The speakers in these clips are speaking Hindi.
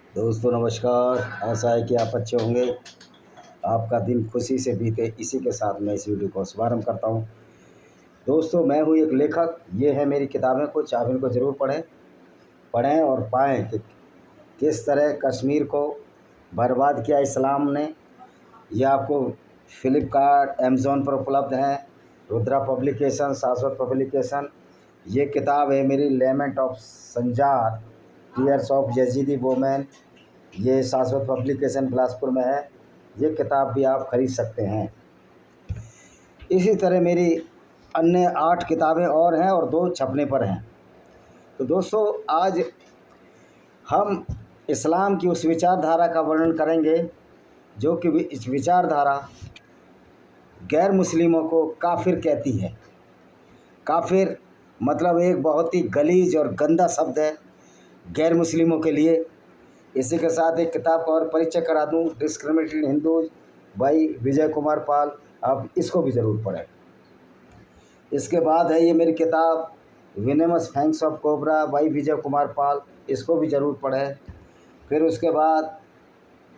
दोस्तों नमस्कार। आशा है कि आप अच्छे होंगे, आपका दिन खुशी से बीते, इसी के साथ मैं इस वीडियो को शुभारंभ करता हूं। दोस्तों मैं हूं एक लेखक, ये है मेरी किताबें, कुछ आप इनको ज़रूर पढ़ें और पाएँ कि किस तरह कश्मीर को बर्बाद किया इस्लाम ने। ये आपको फ्लिपकार्ट, अमेज़ॉन पर उपलब्ध है। Rudra publication, Shashwat publication. ये किताब है मेरी, lament of Sinjar, tears of Yazidi women. ये शाश्वत पब्लिकेशन बिलासपुर में है। ये किताब भी आप खरीद सकते हैं। इसी तरह मेरी अन्य 8 किताबें और हैं और 2 छपने पर हैं। तो दोस्तों आज हम इस्लाम की उस विचारधारा का वर्णन करेंगे जो कि इस विचारधारा गैर मुस्लिमों को काफिर कहती है। काफिर मतलब एक बहुत ही गलीज और गंदा शब्द है गैर मुस्लिमों के लिए। इसी के साथ एक किताब का और परिचय करा दूं, डिस्क्रिमिनेटेड हिंदूज भाई विजय कुमार पाल। आप इसको भी ज़रूर पढ़ें। इसके बाद है ये मेरी किताब विनेमस fangs of cobra by Vijay Kumar पाल, इसको भी ज़रूर पढ़ें। फिर उसके बाद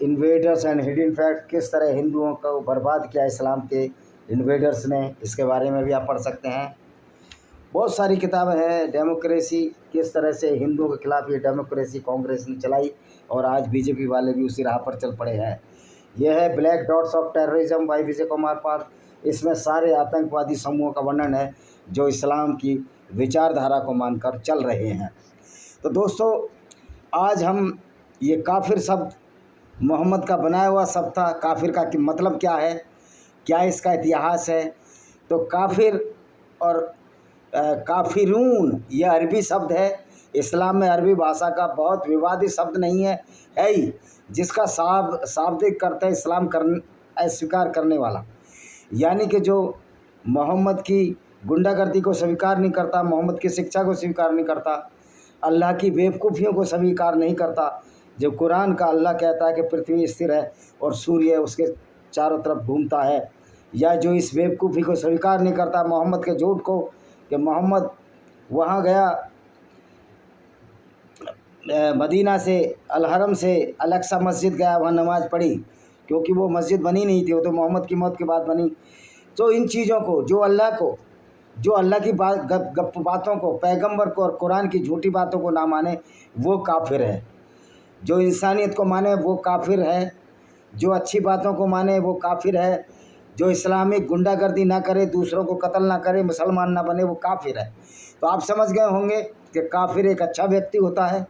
इन्वेडर्स एंड हिडन फैक्ट, किस तरह हिंदुओं को बर्बाद किया इस्लाम के इन्वेडर्स ने, इसके बारे में भी आप पढ़ सकते हैं। बहुत सारी किताबें हैं। डेमोक्रेसी, किस तरह से हिंदुओं के खिलाफ ये डेमोक्रेसी कांग्रेस ने चलाई और आज बीजेपी वाले भी उसी राह पर चल पड़े हैं। यह है black dots of terrorism by Vijay Kumar Pal. इसमें सारे आतंकवादी समूहों का वर्णन है जो इस्लाम की विचारधारा को मानकर चल रहे हैं। तो दोस्तों आज हम ये काफिर शब्द मोहम्मद का बनाया हुआ शब्द था। काफिर का मतलब क्या है, क्या इसका इतिहास है। तो काफिर और काफिरून ये अरबी शब्द है। इस्लाम में अरबी भाषा का बहुत विवादित शब्द नहीं है ही, जिसका शाब्दिक अर्थ है इस्लाम अस्वीकार करने वाला। यानी कि जो मोहम्मद की गुंडागर्दी को स्वीकार नहीं करता, मोहम्मद की शिक्षा को स्वीकार नहीं करता, अल्लाह की बेवकूफ़ियों को स्वीकार नहीं करता। जो कुरान का अल्लाह कहता है कि पृथ्वी स्थिर है और सूर्य उसके चारों तरफ घूमता है, या जो इस बेवकूफ़ी को स्वीकार नहीं करता, मोहम्मद के झूठ को, कि मोहम्मद वहाँ गया मदीना से, अलहरम से अलक्सा मस्जिद गया, वहाँ नमाज़ पढ़ी, क्योंकि वो मस्जिद बनी नहीं थी, वो तो मोहम्मद की मौत के बाद बनी। तो इन चीज़ों को, जो अल्लाह की गप बातों को, पैगंबर को और कुरान की झूठी बातों को ना माने, वो काफिर है। जो इंसानियत को माने वो काफिर है। जो अच्छी बातों को माने वो काफिर है। जो इस्लामिक गुंडागर्दी ना करे, दूसरों को कत्ल ना करे, मुसलमान ना बने, वो काफिर है। तो आप समझ गए होंगे कि काफिर एक अच्छा व्यक्ति होता है।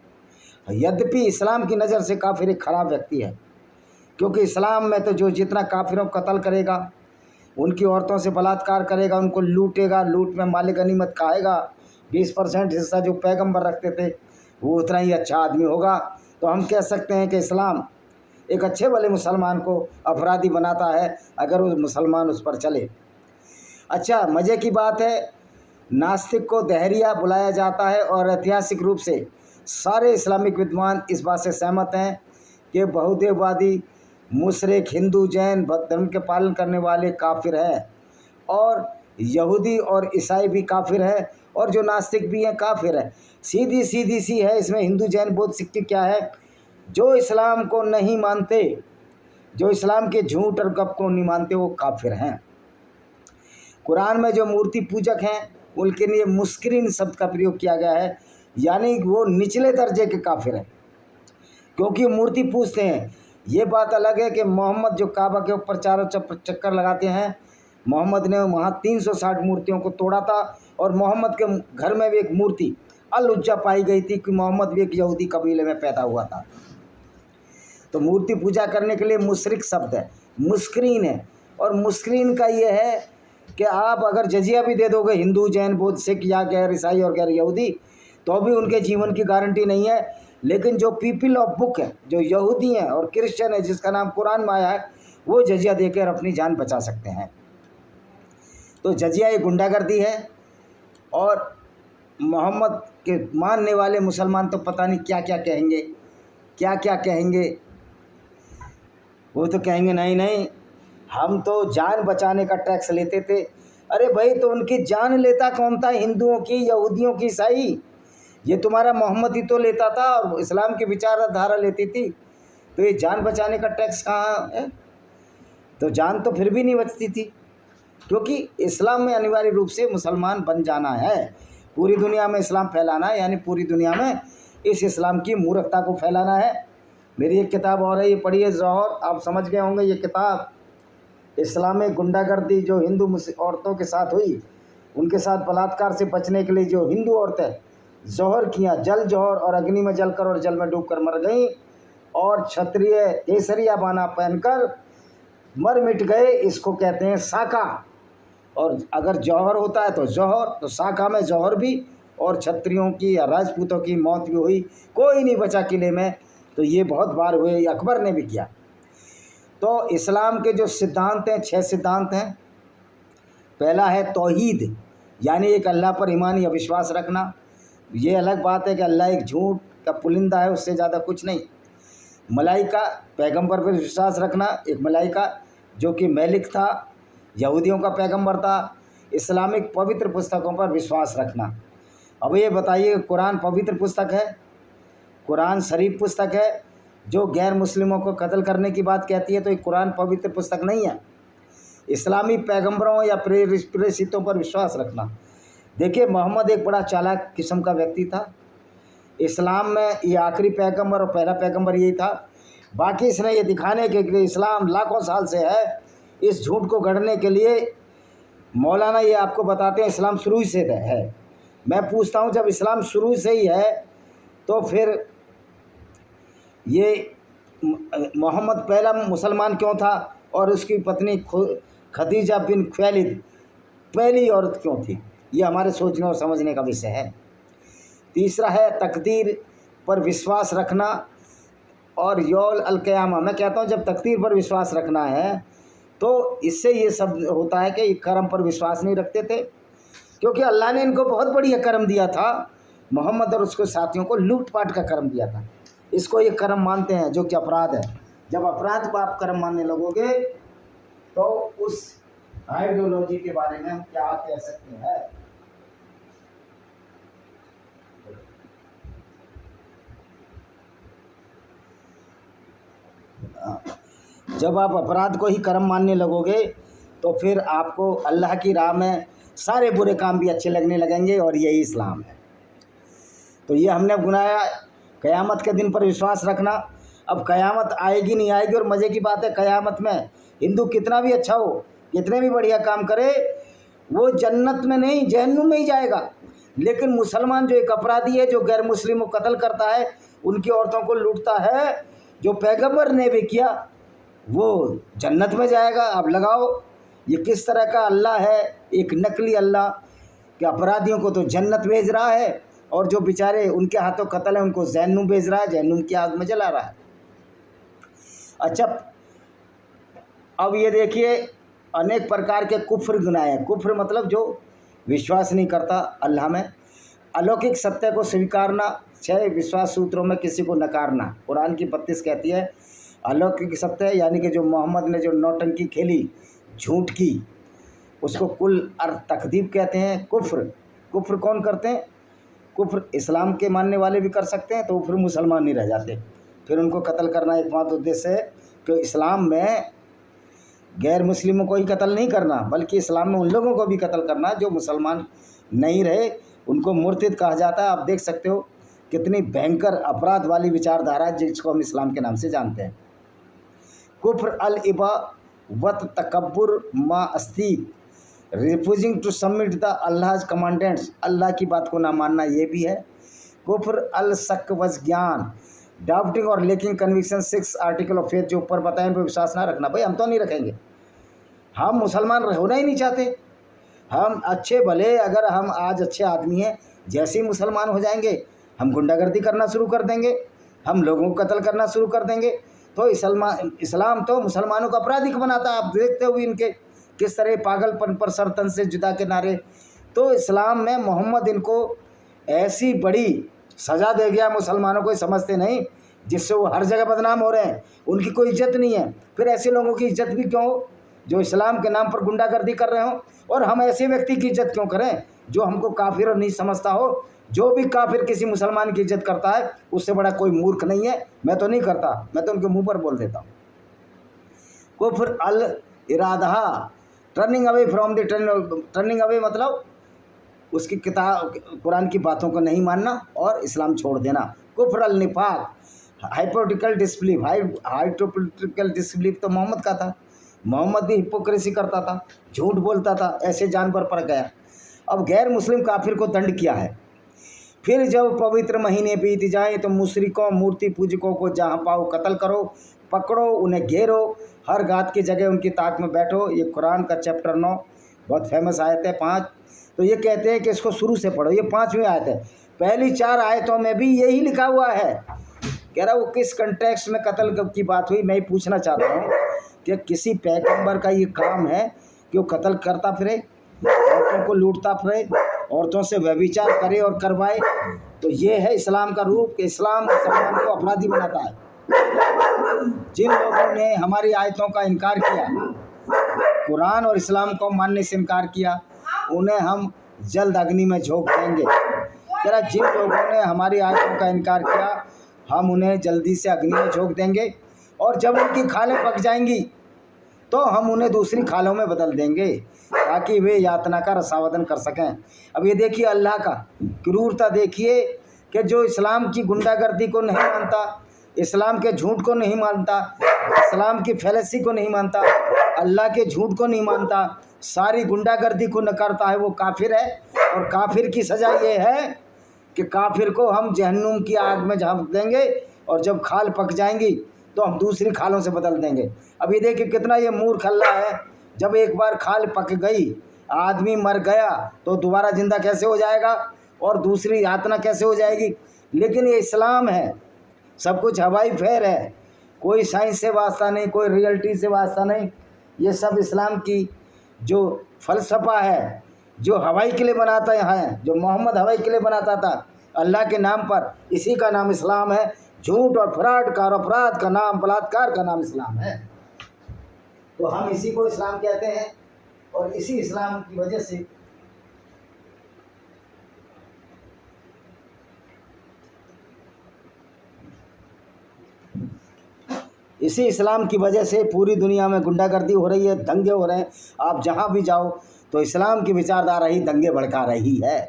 यद्यपि इस्लाम की नज़र से काफिर एक खराब व्यक्ति है, क्योंकि इस्लाम में तो जो जितना काफिरों को कत्ल करेगा, उनकी औरतों से बलात्कार करेगा, उनको लूटेगा, लूट में माल गनीमत खाएगा, 20% हिस्सा जो पैगंबर रखते थे, वो उतना ही अच्छा आदमी होगा। तो हम कह सकते हैं कि इस्लाम एक अच्छे वाले मुसलमान को अपराधी बनाता है अगर वो मुसलमान उस पर चले। अच्छा, मज़े की बात है, नास्तिक को दहरिया बुलाया जाता है और ऐतिहासिक रूप से सारे इस्लामिक विद्वान इस बात से सहमत हैं कि बहुदेववादी, मुशरिक, हिंदू, जैन धर्म के पालन करने वाले काफिर हैं, और यहूदी और ईसाई भी काफिर है, और जो नास्तिक भी हैं काफिर है। सीधी सी है इसमें हिंदू, जैन, बौद्ध, सिख क्या है, जो इस्लाम को नहीं मानते, जो इस्लाम के झूठ और गप को नहीं मानते, वो काफिर हैं। कुरान में जो मूर्ति पूजक हैं उनके लिए मुस्किरीन शब्द का प्रयोग किया गया है, यानी वो निचले दर्जे के काफिर हैं, क्योंकि मूर्ति पूजते हैं। ये बात अलग है कि मोहम्मद जो काबा के ऊपर चारों चक्कर लगाते हैं, मोहम्मद ने वहाँ 360 मूर्तियों को तोड़ा था, और मोहम्मद के घर में भी एक मूर्ति अल-उज्जा पाई गई थी कि मोहम्मद भी एक यहूदी कबीले में पैदा हुआ था। तो मूर्ति पूजा करने के लिए मुशरिक शब्द है, मुस्किरीन है। और मुस्किरीन का ये है कि आप अगर जजिया भी दे दोगे हिंदू, जैन, बौद्ध, सिख या गैर ईसाई और गैर यहूदी, तो भी उनके जीवन की गारंटी नहीं है। लेकिन जो पीपल ऑफ बुक है, जो यहूदी हैं और क्रिश्चियन है, जिसका नाम कुरान में आया है, वो जजिया देकर अपनी जान बचा सकते हैं। तो जजिया ये गुंडागर्दी है, और मोहम्मद के मानने वाले मुसलमान तो पता नहीं क्या क्या कहेंगे, क्या क्या कहेंगे। वो तो कहेंगे नहीं नहीं, हम तो जान बचाने का टैक्स लेते थे। अरे भाई, तो उनकी जान लेता कौन था? हिंदुओं की, यहूदियों की, ईसाई? ये तुम्हारा मोहम्मद ही तो लेता था और इस्लाम की विचारधारा लेती थी, तो ये जान बचाने का टैक्स कहाँ है? तो जान तो फिर भी नहीं बचती थी, क्योंकि इस्लाम में अनिवार्य रूप से मुसलमान बन जाना है, पूरी दुनिया में इस्लाम फैलाना है, यानी पूरी दुनिया में इस इस्लाम की मूर्खता को फैलाना है। मेरी एक किताब और है, ये पढ़िए जौहर, आप समझ गए होंगे ये किताब, इस्लामिक गुंडागर्दी जो हिंदू औरतों के साथ हुई, उनके साथ बलात्कार से बचने के लिए जो हिंदू औरतें जौहर किया, जल जौहर और अग्नि में जलकर और जल में डूबकर मर गईं, और क्षत्रिय केसरिया बाना पहनकर मर मिट गए, इसको कहते हैं साका। और अगर जौहर होता है तो जौहर, तो साका में जौहर भी, और क्षत्रियों की या राजपूतों की मौत भी हुई, कोई नहीं बचा किले में। तो ये बहुत बार हुए, ये अकबर ने भी किया। तो इस्लाम के जो सिद्धांत हैं, 6 सिद्धांत हैं। पहला है तौहीद, यानी एक अल्लाह पर ईमान या विश्वास रखना। ये अलग बात है कि अल्लाह एक झूठ का पुलिंदा है, उससे ज़्यादा कुछ नहीं। मलाइका, पैगंबर पर विश्वास रखना, एक मलाइका जो कि मेलिक था, यहूदियों का पैगंबर था। इस्लामिक पवित्र पुस्तकों पर विश्वास रखना। अब ये बताइए, कुरान पवित्र पुस्तक है, कुरान शरीफ पुस्तक है जो गैर मुस्लिमों को कत्ल करने की बात कहती है, तो ये कुरान पवित्र पुस्तक नहीं है। इस्लामी पैगंबरों या प्रेषितों पर विश्वास रखना। देखिए, मोहम्मद एक बड़ा चालाक किस्म का व्यक्ति था। इस्लाम में ये आखिरी पैगंबर और पहला पैगंबर यही था। बाकी इसने ये दिखाने के लिए इस्लाम लाखों साल से है, इस झूठ को गढ़ने के लिए मौलाना ये आपको बताते हैं इस्लाम शुरू से है। मैं पूछता हूँ, जब इस्लाम शुरू से ही है तो फिर ये मोहम्मद पहला मुसलमान क्यों था और उसकी पत्नी खदीजा बिन खुवैलिद पहली औरत क्यों थी? ये हमारे सोचने और समझने का विषय है। तीसरा है तकदीर पर विश्वास रखना और यौल अल क़यामा। मैं कहता हूँ जब तकदीर पर विश्वास रखना है तो इससे ये सब होता है कि ये कर्म पर विश्वास नहीं रखते थे, क्योंकि अल्लाह ने इनको बहुत बढ़िया कर्म दिया था। मोहम्मद और उसके साथियों को लूटपाट का कर्म दिया था, इसको ये कर्म मानते हैं जो कि अपराध है। जब अपराध को आप कर्म मानने लगोगे तो उस आइडियोलॉजी के बारे में हम क्या कह सकते हैं? जब आप अपराध को ही कर्म मानने लगोगे तो फिर आपको अल्लाह की राह में सारे बुरे काम भी अच्छे लगने लगेंगे, और यही इस्लाम है। तो ये हमने गुनाया क़यामत के दिन पर विश्वास रखना। अब क़यामत आएगी नहीं आएगी, और मज़े की बात है क़यामत में हिंदू कितना भी अच्छा हो, कितने भी बढ़िया काम करे, वो जन्नत में नहीं जहन्नुम में ही जाएगा। लेकिन मुसलमान जो एक अपराधी है, जो गैर मुस्लिमों को कत्ल करता है, उनकी औरतों को लूटता है, जो पैगंबर ने भी किया, वो जन्नत में जाएगा। अब लगाओ ये किस तरह का अल्लाह है, एक नकली अल्लाह कि अपराधियों को तो जन्नत भेज रहा है और जो बेचारे उनके हाथों कत्ल है उनको जहन्नुम भेज रहा है, जहन्नुम की आग में जला रहा है। अच्छा, अब ये देखिए अनेक प्रकार के कुफ्र गुनाह हैं। कुफ्र मतलब जो विश्वास नहीं करता अल्लाह में। अलौकिक सत्य को स्वीकारना, 6 विश्वास सूत्रों में किसी को नकारना। कुरान की 32 कहती है अलौकिक सत्य, यानी कि जो मोहम्मद ने जो नौटंकी खेली, झूठ की, उसको कुल तकदीब कहते हैं। कुफ्र, कुफ्र कौन करते हैं? कुफ्र इस्लाम के मानने वाले भी कर सकते हैं, तो फिर मुसलमान नहीं रह जाते, फिर उनको कत्ल करना एकमात्र उद्देश्य है कि इस्लाम में गैर मुस्लिमों को ही कत्ल नहीं करना, बल्कि इस्लाम में उन लोगों को भी कत्ल करना जो मुसलमान नहीं रहे, उनको मुर्तिद कहा जाता है। आप देख सकते हो कितनी भयंकर अपराध वाली विचारधारा है जिसको हम इस्लाम के नाम से जानते हैं। कुफ्र अल इबा वत तकब्बुर मा अस्ती, refusing to submit the Allah's commandments, अल्लाह की बात को ना मानना, ये भी है। कुफ्र अल शक वज ज्ञान, डाउटिंग और lacking conviction, 6 article of faith जो ऊपर बताएं उन पर विश्वास ना रखना। भाई हम तो नहीं रखेंगे, हम मुसलमान होना ही नहीं चाहते। हम अच्छे भले, अगर हम आज अच्छे आदमी हैं, जैसे ही मुसलमान हो जाएंगे हम गुंडागर्दी करना शुरू कर देंगे, हम लोगों को कत्ल करना शुरू कर देंगे। तो इस्लाम तो मुसलमानों को अपराधिक बनाता है। आप देखते हो इनके किस तरह पागलपन पर सरतन से जुदा के नारे। तो इस्लाम में मोहम्मद इनको ऐसी बड़ी सज़ा दे गया, मुसलमानों को समझते नहीं, जिससे वो हर जगह बदनाम हो रहे हैं, उनकी कोई इज्जत नहीं है। फिर ऐसे लोगों की इज्जत भी क्यों हो जो इस्लाम के नाम पर गुंडागर्दी कर रहे हो, और हम ऐसे व्यक्ति की इज्जत क्यों करें जो हमको काफिर और नहीं समझता हो, जो भी काफिर किसी मुसलमान की इज्जत करता है उससे बड़ा कोई मूर्ख नहीं है। मैं तो नहीं करता, मैं तो उनके मुंह पर बोल देता हूँ। कुफ्र अल इरादा, turning away from the turning away मतलब उसकी किताब कुरान की बातों को नहीं मानना और इस्लाम छोड़ देना। कुफ्र अल निफाक, हाइपोक्रिटिकल डिसबिलीफ। हाइपोक्रिटिकल डिसबिलीफ तो मोहम्मद का था। मोहम्मद भी हिपोक्रेसी करता था, झूठ बोलता था, ऐसे जानवर पर गया। अब गैर मुस्लिम काफिर को दंड किया है। फिर जब पवित्र महीने बीत जाए तो मुशरिकों मूर्ति पूजकों को जहाँ पाओ कत्ल करो, पकड़ो, उन्हें घेरो, हर घात की जगह उनकी ताक में बैठो। ये कुरान का चैप्टर 9 बहुत फेमस आयत है 5। तो ये कहते हैं कि इसको शुरू से पढ़ो, ये 5वीं आयत है। पहली 4 आयतों में भी यही लिखा हुआ है। कह रहा वो किस कंटेक्स्ट में कत्ल की बात हुई, मैं ही पूछना चाहता हूँ कि किसी पैगंबर का ये काम है कि वो कत्ल करता फिरे, औरतों को लूटता फिरे, औरतों से व्यभिचार करे और करवाए? तो ये है इस्लाम का रूप कि इस्लाम मुसलमान को अपराधी बनाता है। जिन लोगों ने हमारी आयतों का इनकार किया, कुरान और इस्लाम को मानने से इनकार किया, उन्हें हम जल्द अग्नि में झोंक देंगे। जरा जिन लोगों ने हमारी आयतों का इनकार किया हम उन्हें जल्दी से अग्नि में झोंक देंगे, और जब उनकी खालें पक जाएंगी तो हम उन्हें दूसरी खालों में बदल देंगे ताकि वे यातना का रसावदन कर सकें। अब ये देखिए अल्लाह का क्रूरता देखिए कि जो इस्लाम की गुंडागर्दी को नहीं मानता, इस्लाम के झूठ को नहीं मानता, इस्लाम की फैलेसी को नहीं मानता, अल्लाह के झूठ को नहीं मानता, सारी गुंडागर्दी को नकारता है, वो काफिर है। और काफिर की सज़ा ये है कि काफिर को हम जहन्नुम की आग में झाँक देंगे और जब खाल पक जाएंगी तो हम दूसरी खालों से बदल देंगे। अब ये देखिए कितना ये मूर्ख अल्लाह है। जब एक बार खाल पक गई, आदमी मर गया, तो दोबारा जिंदा कैसे हो जाएगा और दूसरी यातना कैसे हो जाएगी? लेकिन ये इस्लाम है, सब कुछ हवाई फेर है, कोई साइंस से वास्ता नहीं, कोई रियलिटी से वास्ता नहीं। ये सब इस्लाम की जो फ़लसफ़ा है, जो हवाई किले बनाता है, जो मोहम्मद हवाई किले बनाता था अल्लाह के नाम पर, इसी का नाम इस्लाम है। झूठ और फ्रॉड का और अपराध का नाम, बलात्कार का नाम इस्लाम है। तो हम इसी को इस्लाम कहते हैं और इसी इस्लाम की वजह से इसी इस्लाम की वजह से पूरी दुनिया में गुंडागर्दी हो रही है, दंगे हो रहे हैं। आप जहाँ भी जाओ तो इस्लाम की विचारधारा ही दंगे भड़का रही है।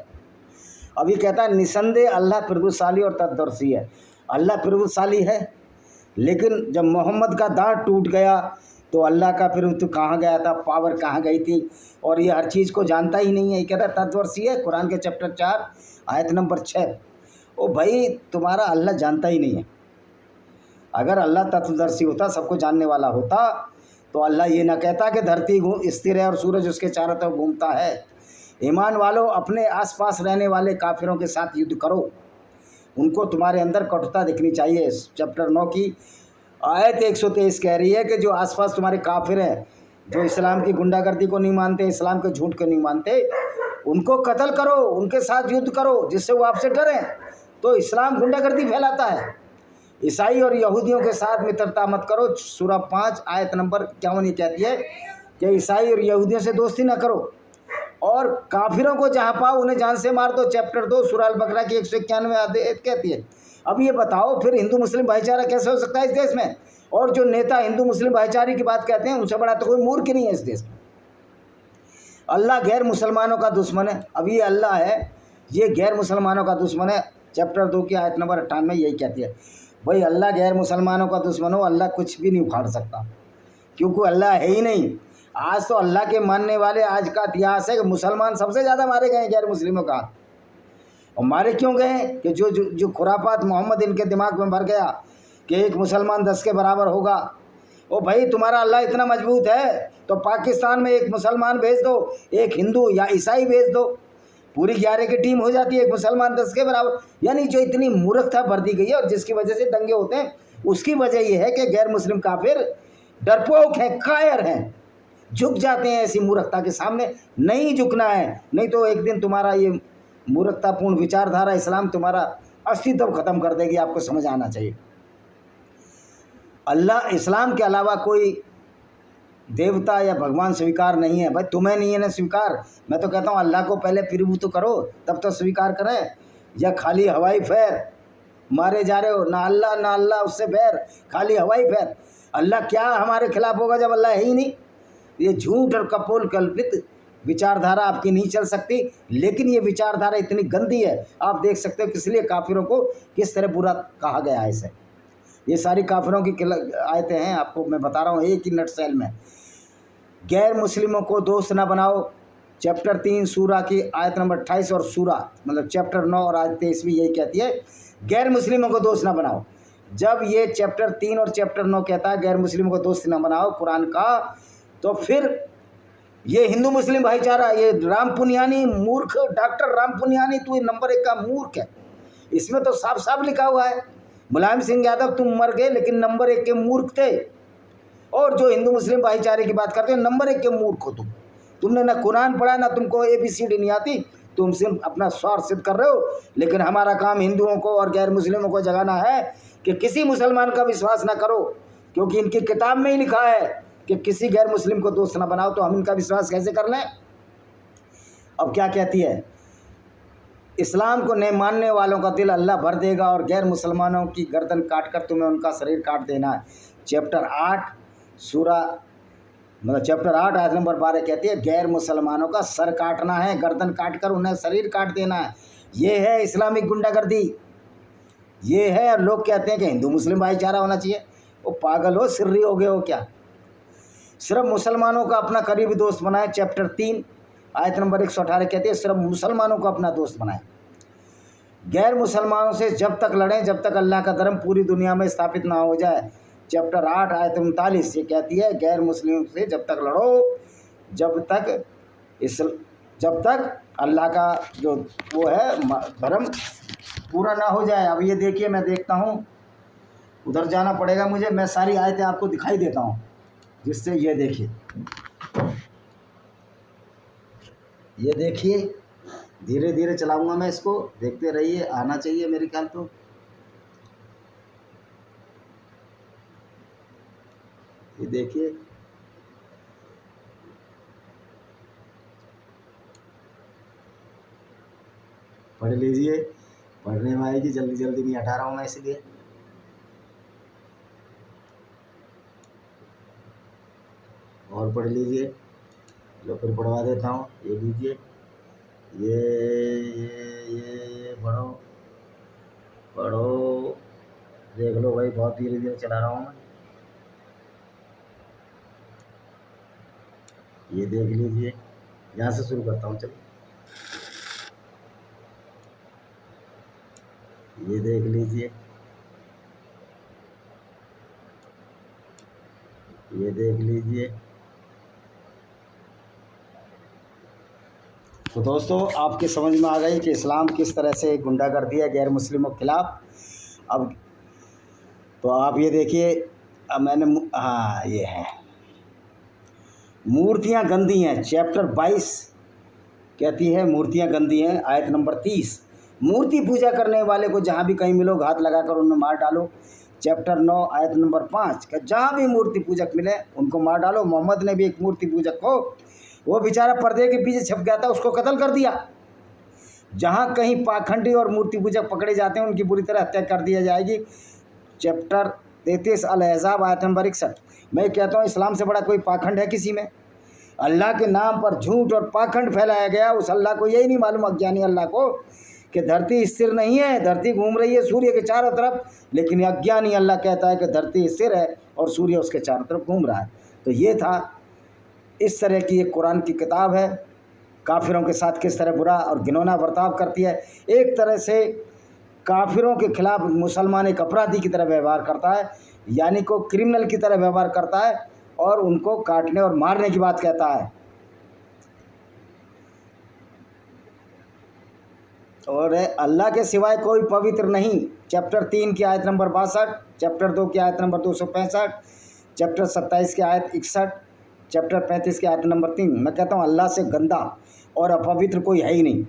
अभी कहता है निसंदेह अल्लाह प्रभुशाली और तत्दर्शी है। अल्लाह प्रभुशाली है, लेकिन जब मोहम्मद का दांत टूट गया तो अल्लाह का फिर तो कहाँ गया था, पावर कहाँ गई थी? और ये हर चीज़ को जानता ही नहीं है। ये कहता है तत्दर्शी है, कुरान के चैप्टर 4 आयत नंबर 6। ओ भाई, तुम्हारा अल्लाह जानता ही नहीं है। अगर अल्लाह तत्वदर्शी होता, सबको जानने वाला होता, तो अल्लाह ये ना कहता कि धरती स्थिर है और सूरज उसके चारों तरफ घूमता है। ईमान वालों, अपने आसपास रहने वाले काफिरों के साथ युद्ध करो, उनको तुम्हारे अंदर कटुता दिखनी चाहिए। चैप्टर 9 की आयत 123 कह रही है कि जो आसपास तुम्हारे काफिर हैं, जो इस्लाम की गुंडागर्दी को नहीं मानते, इस्लाम के झूठ को नहीं मानते, उनको कत्ल करो, उनके साथ युद्ध करो, जिससे वो आपसे डरें। तो इस्लाम गुंडागर्दी फैलाता है। ईसाई और यहूदियों के साथ मित्रता मत करो। सूरा 5 आयत नंबर 51 ये कहती है कि ईसाई और यहूदियों से दोस्ती ना करो, और काफिरों को जहाँ पाओ उन्हें जान से मार दो। चैप्टर 2 सूरा अल बकरा की 191 आयत कहती है। अब ये बताओ फिर हिंदू मुस्लिम भाईचारा कैसे हो सकता है इस देश में? और जो नेता हिंदू मुस्लिम भाईचारे की बात कहते हैं, उनसे बड़ा तो कोई मूर्ख नहीं है इस देश में। अल्लाह गैर मुसलमानों का दुश्मन है। अब ये अल्लाह है, ये गैर मुसलमानों का दुश्मन है। चैप्टर 2 की आयत नंबर 98 यही कहती है। भाई, अल्लाह गैर मुसलमानों का दुश्मन हो, अल्लाह कुछ भी नहीं उखाड़ सकता, क्योंकि अल्लाह है ही नहीं। आज तो अल्लाह के मानने वाले, आज का इतिहास है कि मुसलमान सबसे ज़्यादा मारे गए गैर मुस्लिमों का। और मारे क्यों गए? कि जो खुरापात मोहम्मद इनके दिमाग में भर गया कि एक मुसलमान 10 के बराबर होगा। ओ भाई, तुम्हारा अल्लाह इतना मजबूत है तो पाकिस्तान में एक मुसलमान भेज दो, एक हिंदू या ईसाई भेज दो, पूरी 11 की टीम हो जाती है, एक मुसलमान 10 के बराबर। यानी जो इतनी मूर्खता भर दी गई है और जिसकी वजह से दंगे होते हैं, उसकी वजह यह है कि गैर मुस्लिम काफिर डरपोक हैं, कायर हैं, झुक जाते हैं ऐसी मूर्खता के सामने। नहीं झुकना है, नहीं तो एक दिन तुम्हारा ये मूर्खतापूर्ण विचारधारा इस्लाम तुम्हारा अस्तित्व खत्म कर देगी। आपको समझ आना चाहिए, अल्लाह इस्लाम के अलावा कोई देवता या भगवान स्वीकार नहीं है। भाई, तुम्हें नहीं है ना स्वीकार, मैं तो कहता हूँ अल्लाह को पहले प्रभु तो करो, तब तो स्वीकार करें। या खाली हवाई फेर मारे जा रहे हो? ना अल्लाह उससे बैर, खाली हवाई फेर। अल्लाह क्या हमारे खिलाफ होगा जब अल्लाह है ही नहीं? ये झूठ और कपोल कल्पित विचारधारा आपकी नहीं चल सकती। लेकिन ये विचारधारा इतनी गंदी है, आप देख सकते हो किस लिए काफिरों को किस तरह बुरा कहा गया है इसे। ये सारी काफिरों की आयतें हैं, आपको मैं बता रहा हूँ एक ही नटसेल में। गैर मुस्लिमों को दोस्त ना बनाओ, चैप्टर 3 सूरा की आयत नंबर 28 और सूरा मतलब चैप्टर 9 और आयत 23 भी यही कहती है, गैर मुस्लिमों को दोस्त ना बनाओ। जब ये चैप्टर 3 और चैप्टर 9 कहता है गैर मुस्लिमों को दोस्त ना बनाओ कुरान का, तो फिर ये हिंदू मुस्लिम भाईचारा, ये राम पुनियानी मूर्ख, डॉक्टर राम पुनियानी तू नंबर 1 का मूर्ख है। इसमें तो साफ साफ लिखा हुआ है, मुलायम सिंह यादव तुम मर गए लेकिन नंबर 1 के मूर्ख थे। और जो हिंदू मुस्लिम भाईचारे की बात करते हो, नंबर 1 के मूर्ख हो तुम। तुमने ना कुरान पढ़ा, ना तुमको ABCD नहीं आती, तुम सिर्फ अपना स्वार्थ सिद्ध कर रहे हो। लेकिन हमारा काम हिंदुओं को और गैर मुस्लिमों को जगाना है कि किसी मुसलमान का विश्वास ना करो, क्योंकि इनकी किताब में ही लिखा है कि किसी गैर मुस्लिम को दोस्त ना बनाओ। तो हम इनका विश्वास कैसे कर लें? अब क्या कहती है, इस्लाम को नहीं मानने वालों का दिल अल्लाह भर देगा और गैर मुसलमानों की गर्दन काट कर तुम्हें उनका शरीर काट देना है। चैप्टर 8 सूरा मतलब चैप्टर 8 आयत नंबर 12 कहती है गैर मुसलमानों का सर काटना है, गर्दन काट कर उन्हें शरीर काट देना है। ये है इस्लामिक गुंडागर्दी, ये है। और लोग कहते हैं कि हिंदू मुस्लिम भाईचारा होना चाहिए। वो पागल हो, सिर्री हो गए हो क्या? सिर्फ मुसलमानों का अपना करीबी दोस्त बनाए। चैप्टर 3 आयत नंबर 118 कहती है सिर्फ मुसलमानों को अपना दोस्त बनाए। गैर मुसलमानों से जब तक लड़ें जब तक अल्लाह का धर्म पूरी दुनिया में स्थापित ना हो जाए। चैप्टर 8 आयत 39 ये कहती है गैर मुस्लिम से जब तक लड़ो जब तक अल्लाह का जो वो है धर्म पूरा ना हो जाए। अब ये देखिए, मैं देखता हूँ, उधर जाना पड़ेगा मुझे, मैं सारी आयतें आपको दिखाई देता हूँ जिससे ये देखिए, ये देखिए, धीरे धीरे चलाऊंगा मैं इसको, देखते रहिए, आना चाहिए मेरे ख्याल तो। ये देखिए, पढ़ लीजिए, पढ़ने में आएगी, जल्दी जल्दी नहीं हटा रहा हूँ मैं इसलिए। और पढ़ लीजिए, लो फिर पढ़वा देता हूँ। ये लीजिए, ये पढ़ो पढ़ो, देख लो भाई, बहुत धीरे धीरे चला रहा हूँ मैं। ये देख लीजिए, यहाँ से शुरू करता हूँ, चलो ये देख लीजिए, ये देख लीजिए। तो दोस्तों, आपके समझ में आ गई कि इस्लाम किस तरह से गुंडागर्दी है गैर मुस्लिमों के खिलाफ। अब तो आप ये देखिए, अब मैंने हाँ ये है, मूर्तियाँ गंदी हैं। चैप्टर 22 कहती है मूर्तियाँ गंदी हैं। आयत नंबर 30, मूर्ति पूजा करने वाले को जहाँ भी कहीं मिलो घात लगाकर उन्हें मार डालो। चैप्टर 9 आयत नंबर 5 कि जहाँ भी मूर्ति पूजक मिले उनको मार डालो। मोहम्मद ने भी एक मूर्ति पूजक को, वो बेचारा पर्दे के पीछे छप गया था, उसको कत्ल कर दिया। जहाँ कहीं पाखंडी और मूर्ति पूजक पकड़े जाते हैं उनकी बुरी तरह हत्या कर दी जाएगी। चैप्टर 33 अल-अहज़ाब आयत नंबर 61। मैं कहता हूँ इस्लाम से बड़ा कोई पाखंड है किसी में? अल्लाह के नाम पर झूठ और पाखंड फैलाया गया। उस अल्लाह को यही नहीं मालूम, अज्ञानी अल्लाह को, कि धरती स्थिर नहीं है, धरती घूम रही है सूर्य के चारों तरफ। लेकिन अज्ञानी अल्लाह कहता है कि धरती स्थिर है और सूर्य उसके चारों तरफ घूम रहा है। तो ये था, इस तरह की एक कुरान की किताब है, काफिरों के साथ किस तरह बुरा और घिनौना बर्ताव करती है। एक तरह से काफिरों के खिलाफ मुसलमान एक अपराधी की तरह व्यवहार करता है, यानी को क्रिमिनल की तरह व्यवहार करता है और उनको काटने और मारने की बात कहता है। और अल्लाह के सिवाय कोई पवित्र नहीं। चैप्टर 3 की आयत नंबर 62, चैप्टर 2 की आयत नंबर 265, चैप्टर 27 की आयत 61, चैप्टर 35 की आयत नंबर 3। मैं कहता हूँ अल्लाह से गंदा और अपवित्र कोई है ही नहीं।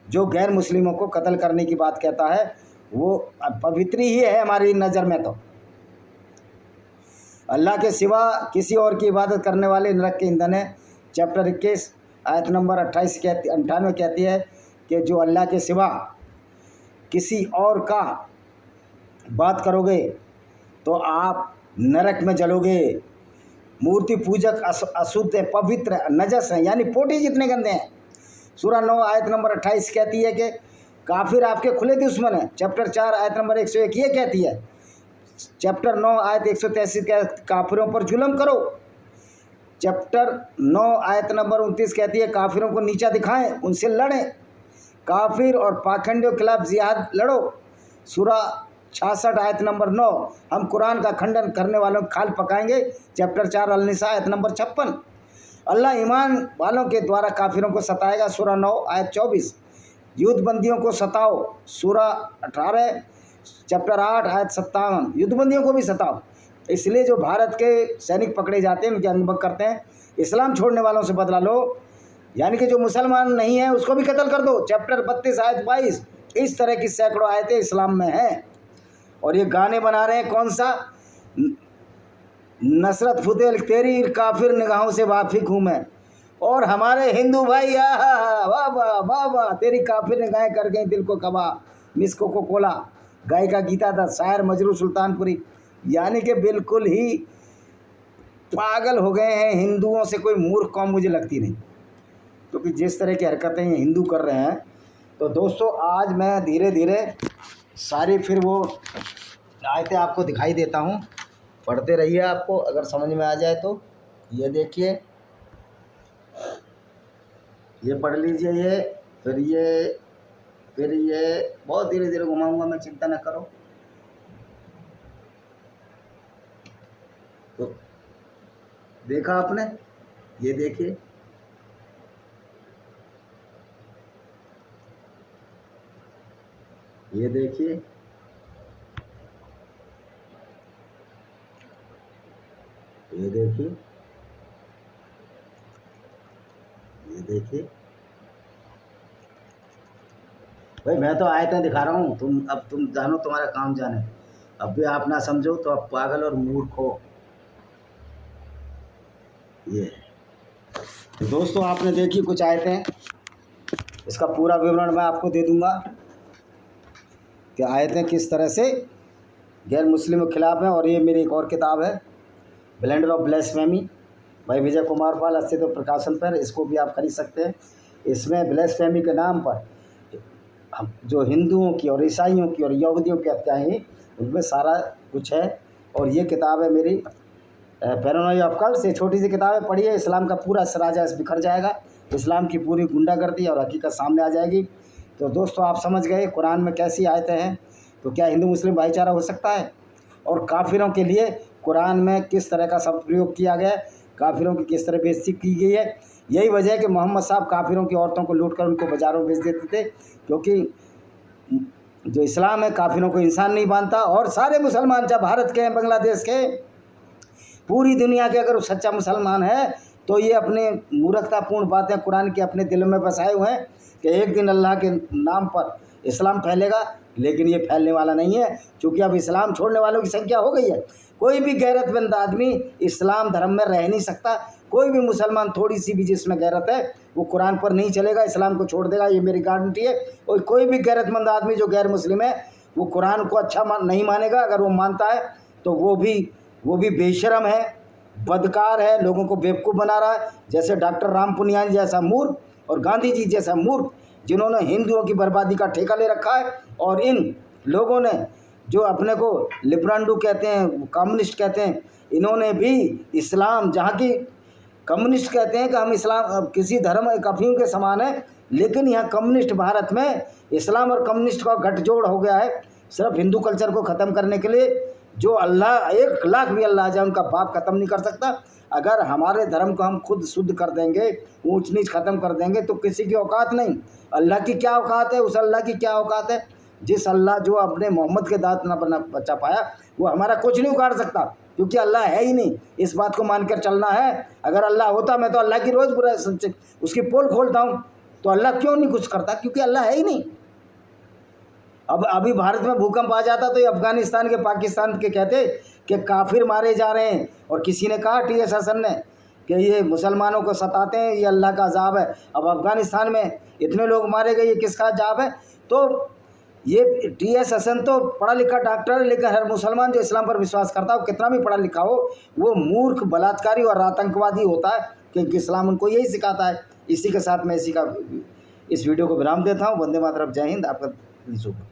जो गैर मुस्लिमों को कत्ल करने की बात कहता है वो पवित्र ही है हमारी नज़र में। तो अल्लाह के सिवा किसी और की इबादत करने वाले नरक के ईंधन है। चैप्टर 21 आयत नंबर 98 कहती है कि जो अल्लाह के सिवा किसी और का बात करोगे तो आप नरक में जलोगे। मूर्ति पूजक अशुद्ध है, पवित्र नजस है, यानी पोटी जितने गंदे हैं। सूरा 9 आयत नंबर 28 कहती है कि काफिर आपके खुले दुश्मन है। चैप्टर 4 आयत नंबर 101 ये कहती है। चैप्टर 9 आयत 133 के काफिरों पर जुल्म करो। चैप्टर 9 आयत नंबर 29 कहती है काफिरों को नीचा दिखाएं, उनसे लड़ें। काफिर और पाखंडियों के खिलाफ जिहाद लड़ो। सूरा 66 आयत नंबर 9 हम कुरान का खंडन करने वालों की खाल पकाएंगे। चैप्टर 4 अल-निसा आयत नंबर 56 अल्लाह ईमान वालों के द्वारा काफिरों को सताएगा। सूरा 9 आयत 24 युद्धबंदियों को सताओ। सूरा 18 चैप्टर 8 आयत 57 युद्धबंदियों को भी सताओ। इसलिए जो भारत के सैनिक पकड़े जाते हैं उनके अंगभंग करते हैं। इस्लाम छोड़ने वालों से बदला लो, यानी कि जो मुसलमान नहीं है उसको भी कत्ल कर दो। चैप्टर 32 आयत 22 इस तरह की सैकड़ों आयतें इस्लाम में हैं। और ये गाने बना रहे हैं कौन सा, नसरत फतेह तेरी काफिर निगाहों से वाफिक हूँ मैं। और हमारे हिंदू भाई वाह वाह वाह वाह तेरी काफिर निगाहें कर गई दिल को कबा। मिस कोको कोला गायिका गीता दत्त, शायर मजरू सुल्तानपुरी। यानी कि बिल्कुल ही पागल हो गए हैं। हिंदुओं से कोई मूर्ख कौम मुझे लगती नहीं, क्योंकि जिस तरह की हरकतें ये हिंदू कर रहे हैं। तो दोस्तों आज मैं धीरे धीरे सारी फिर वो आयतें आपको दिखाई देता हूँ, पढ़ते रहिए। आपको अगर समझ में आ जाए तो ये देखिए, ये पढ़ लीजिए, ये फिर ये बहुत धीरे धीरे घुमाऊंगा मैं, चिंता न करो। तो देखा आपने, ये देखिए, ये देखिए, ये देखिए, ये देखिए भाई, मैं तो आयतें दिखा रहा हूँ। तुम जानो, तुम्हारा काम जाने। अब भी आप ना समझो तो आप पागल और मूर्ख हो। ये तो दोस्तों आपने देखी कुछ आयतें, इसका पूरा विवरण मैं आपको दे दूंगा कि आयतें किस तरह से गैर मुस्लिमों के खिलाफ हैं। और ये मेरी एक और किताब है, ब्लेंडर ऑफ ब्लेस्फेमी, भाई विजय कुमार पाल, अस्तित्व प्रकाशन पर। इसको भी आप खरीद सकते हैं। इसमें ब्लेस्फेमी के नाम पर जो हिंदुओं की और ईसाइयों की और यहूदियों की हत्याएं हैं, उनमें सारा कुछ है। और ये किताब है मेरी पैरानोया ऑफ कल्ट्स। ये छोटी सी किताब है, पढ़िए। इस्लाम का पूरा सराजा बिखर जाएगा, इस्लाम की पूरी गुंडागर्दी और हकीकत सामने आ जाएगी। तो दोस्तों आप समझ गए कुरान में कैसी आयतें हैं। तो क्या हिंदू मुस्लिम भाईचारा हो सकता है? और काफिरों के लिए कुरान में किस तरह का शब्द प्रयोग किया गया है, काफिरों की किस तरह बेइज्जती की गई है। यही वजह है कि मोहम्मद साहब काफिरों की औरतों को लूट कर उनको बाज़ारों में बेच देते थे, क्योंकि जो इस्लाम है काफिरों को इंसान नहीं मानता। और सारे मुसलमान, चाहे भारत के हैं, बांग्लादेश के, पूरी दुनिया के, अगर वो सच्चा मुसलमान है तो ये अपने मूर्खतापूर्ण बातें कुरान के अपने दिल में बसाए हुए हैं कि एक दिन अल्लाह के नाम पर इस्लाम फैलेगा। लेकिन ये फैलने वाला नहीं है, क्योंकि अब इस्लाम छोड़ने वालों की संख्या हो गई है। कोई भी गैरतमंद आदमी इस्लाम धर्म में रह नहीं सकता। कोई भी मुसलमान थोड़ी सी भी जिसमें गैरत है वो कुरान पर नहीं चलेगा, इस्लाम को छोड़ देगा, ये मेरी गारंटी है। और कोई भी गैरतमंद आदमी जो गैर मुस्लिम है वो कुरान को अच्छा नहीं मानेगा। अगर वो मानता है तो वो भी बेशरम है, बदकार है, लोगों को बेवकूफ़ बना रहा है। जैसे डॉक्टर राम पुनियानी जैसा मूर्ख और गांधी जी जैसा मूर्ख, जिन्होंने हिंदुओं की बर्बादी का ठेका ले रखा है। और इन लोगों ने जो अपने को लिबरल कहते हैं, कम्युनिस्ट कहते हैं, इन्होंने भी इस्लाम, जहाँ की कम्युनिस्ट कहते हैं कि हम इस्लाम किसी धर्म अफीम के समान है, लेकिन यहाँ कम्युनिस्ट भारत में इस्लाम और कम्युनिस्ट का गठजोड़ हो गया है सिर्फ हिंदू कल्चर को ख़त्म करने के लिए। जो अल्लाह 1 लाख भी अल्लाह जाए उनका बाप ख़त्म नहीं कर सकता। अगर हमारे धर्म को हम खुद शुद्ध कर देंगे, ऊंच नीच ख़त्म कर देंगे, तो किसी की औकात नहीं। अल्लाह की क्या औकात है? उस अल्लाह की क्या औकात है जिस अल्लाह जो अपने मोहम्मद के दांत न बना बचा पाया, वो हमारा कुछ नहीं उखाड़ सकता, क्योंकि अल्लाह है ही नहीं। इस बात को मानकर चलना है। अगर अल्लाह होता, मैं तो अल्लाह की रोज़ बुरा उसकी पोल खोलता हूँ। तो अल्लाह क्यों नहीं कुछ करता? क्योंकि अल्लाह है ही नहीं। अब अभी भारत में भूकंप आ जाता तो ये अफगानिस्तान के, पाकिस्तान के कहते कि काफिर मारे जा रहे हैं। और किसी ने कहा टी.एस. हसन ने कि ये मुसलमानों को सताते हैं, ये अल्लाह का अजाब है। अब अफगानिस्तान में इतने लोग मारे गए, ये किसका अजाब है? तो ये टी.एस. हसन तो पढ़ा लिखा डॉक्टर है, लेकिन हर मुसलमान जो इस्लाम पर विश्वास करता हो, कितना भी पढ़ा लिखा हो, वो मूर्ख, बलात्कारी और आतंकवादी होता है, क्योंकि इस्लाम उनको यही सिखाता है। इसी के साथ मैं इस वीडियो को विराम देता हूँ। वंदे मातरम, जय हिंद। आपका दिन शुभ हो।